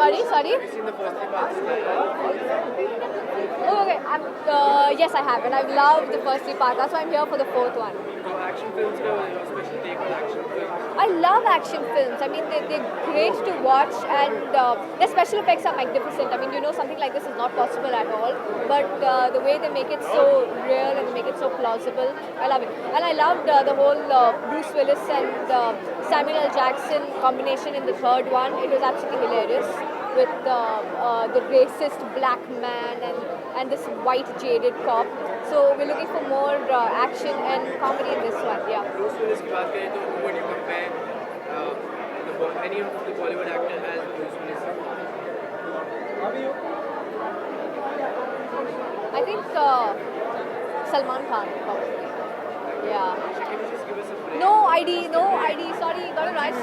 Sorry. Have you seen the first three parts? Oh, okay. Yes, I have, and I've loved the first three parts. That's why I'm here for the fourth one. So action films का your special take on action films. I love action films. I mean, they're great to watch, and their special effects are magnificent. I mean, something like this is not possible at all, but the way they make it so real and they make it so plausible, I love it. And I loved the whole Bruce Willis and Samuel L. Jackson combination in the third one. It was absolutely hilarious with the racist black man and this white jaded cop. So we're looking for more action and comedy in this one. Yeah. Bruce Willis की बात करें तो who would you compare any of the Bollywood actor as Bruce Willis? I think Salman Khan probably. Yeah. Can you just give us a break? No ID. Sorry, gotta rush.